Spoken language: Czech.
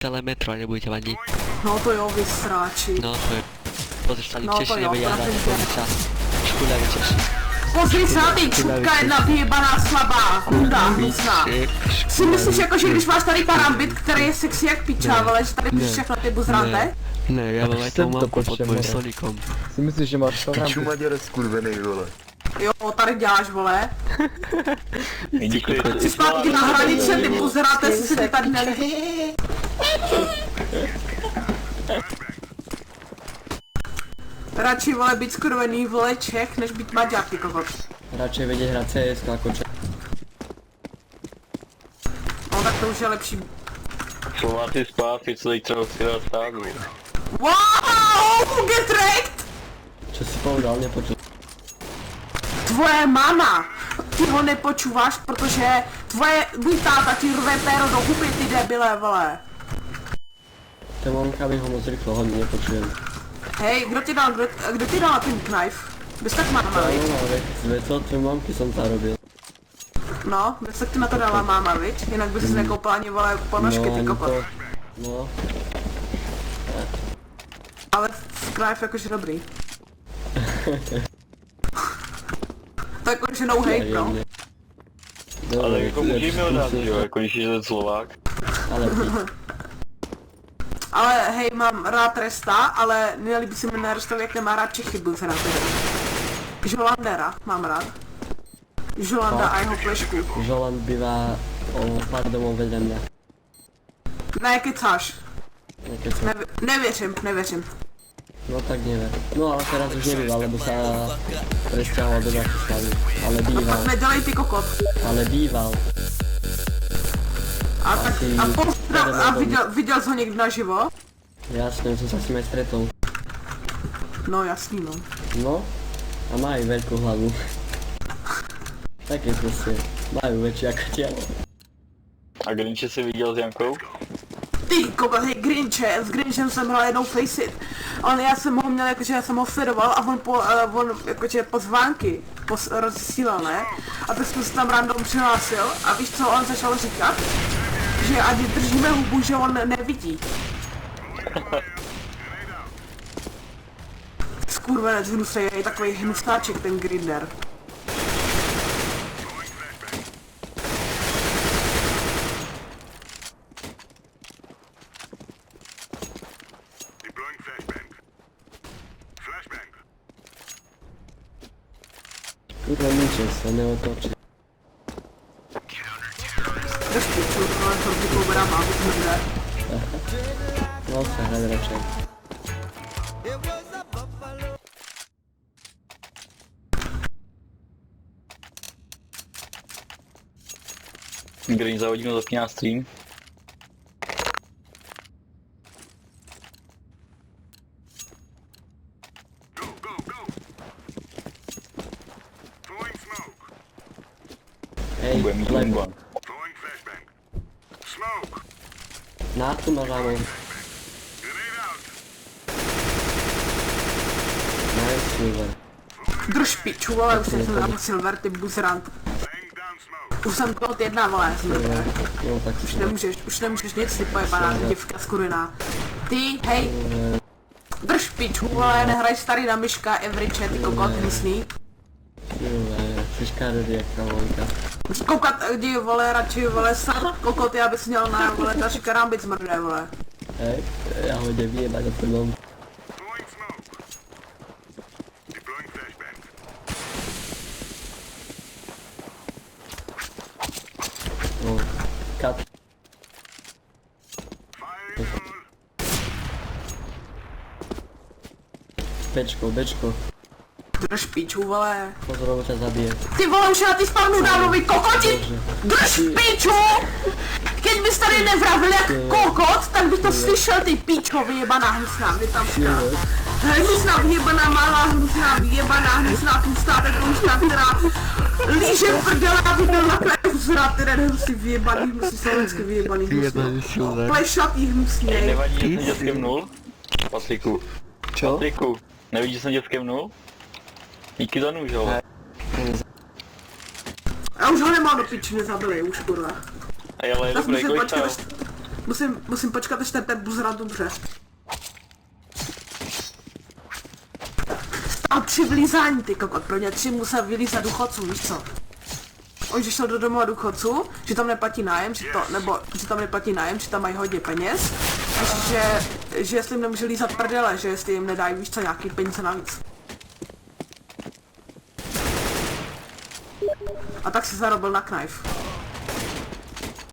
celé metro a nebudete mať nič. No to jo, vy sráči. No to je. Pozri sa, No to Češi jo, nevedia hrať, pravda. pozri sa. Škudaví Češi. Pozri se na ty, čupka jedna vyjebaná slabá, kunda, hnusná. Si myslíš jako, že když máš tady karambit, který je sexy jak piča, ale že tady píšeš všechno ty buzrante? Ne, já mám aj tou mamku pod tvojím Sonicom. Si myslíš, že máš to Piču Maďare skurvenej, vole. Jo, tady děláš, vole. Díky. Jsi zpátky na hranice, ty buzrante, si se tady nelíbí. Radši, vole, být skurvený, vole, Čech, než být Maďar, ty kokot. radšej vědět hrát CS jako Čech. No tak to už je lepší. Slováci zpátky, co teď třeba si dát stádu. Wow, get wrecked! Čo si povedal, nepočul. Tvoje mama! Ty ho nepočúváš, protože tvůj táta ti rve péro do huby, ty debile, vole. To mamka mi ho moc rychlo hodně nepočujem. Hej, kdo ti dal ten knife? Bys tak máma, viď? No, ve co tvoje mamky jsem zarobil. No, bys tak ti na to dala máma, viď? Jinak bys si nekoupil ani, vole, ponožky, ty kokot. No, Ale knife jakože dobrý. To jakože no hate, no. Ale jako můžeme ho dát, jo, jako když je ten Slovák. Ale Ale hej, mám rád Resta, ale nelíbí se mi na Restovi, jak nemá rád Čechy, byl rád teda. Žolandera mám rád. Žolanda a jeho plešku. Žoland bývá o pár domů vedle mě. Ne, kecáš. Nekecam. Nevěřím. No tak neviem. No ale teraz už nebýva, lebo sa presťahoval do Bratislavy. Ale býval. Nedělej ty kokot. Ale býval. A tak, a pozdrav, a viděl jsi ho někdy naživo? Jasne, som sa s ním aj stretol. No jasný, no. No, a majú veľkú hlavu. Také proste. Majú väčšiu ako telo. A Grinče si viděl s Jankou? Ty kokot, hej, Grinche, s Grinchem jsem hrál jednou Faceit. Já jsem ho měl, jakože já jsem ho sledoval a on jakože pozvánky rozsílal, ne? A tak jsem se tam random přihlásil a víš co on začal říkat? Že ať držíme hubu, že on nevidí. Skurvenec hnusej, je takový hnusnáček ten Grinder. Kurva ničem sa neotočí. Drž piču, ale to vykou brama, abych hnedé. No sa hrať radšej. Grin za hodinu zapíná stream. Hej, Bude mít lebo. bomba. Na tu máš ammo. Nice silver. Drž piču, ale už jsem se dal silver, ty buzerant. Už jsem to od jedna, vole, jsem dobré. No tak Už nemůžeš nic, ty pojebaná děvka skurvená. Ty, hej. Drž piču, vole, nehraj starý na myška, Evriče, ty kokot hnusný. Jsi škárodý jak kavolka. Koukat, jdi, vole, radši, vole, sad kokoty, abys měl na, vole, další karambit zmrdé, vole. Hej, já ho jde vyjebať do tvrdom. No, kat. Bečko. Drž piču, vole. Pozor, ťa zabije. Ty vole, už je na ty spavnu dávno, vy kokoti! Drž piču! Keď bys tady nevravil jak kokot, tak bych to slyšel, ty pičo, vyjebaná hnusná, vy tam říká. Hnusná vyjebaná, malá hnusná, vyjebaná hnusná, tlustá, tak hnusná, která líže prdela, aby byl na klepu zrát, teda hnusný vyjebaný, hnusný slovensky vyjebaný hnusný. Plešatý hnusný. Nevadí, že jsem tě skemnul? Patriku. Čo? Patriku, nevidíš, že jsem tě skemnul? Díky za nůž, ale. Já už ho nemám do piči, nezabili, už kurva. A ale Tak dobrý, musím kolik počkat, stál? Musím počkat, až ten buzerant umře. Stál 3 vylízání, ty kokot, pro ně 3 musel vylízat důchodců, víš co? On že šel do domova důchodců, že tam neplatí nájem, že tam neplatí nájem, že tam mají hodně peněz, a že jestli jim nemůže lízat prdele, že jestli jim nedají, víš co, nějaký peníze navíc. A tak si zarobil na knife.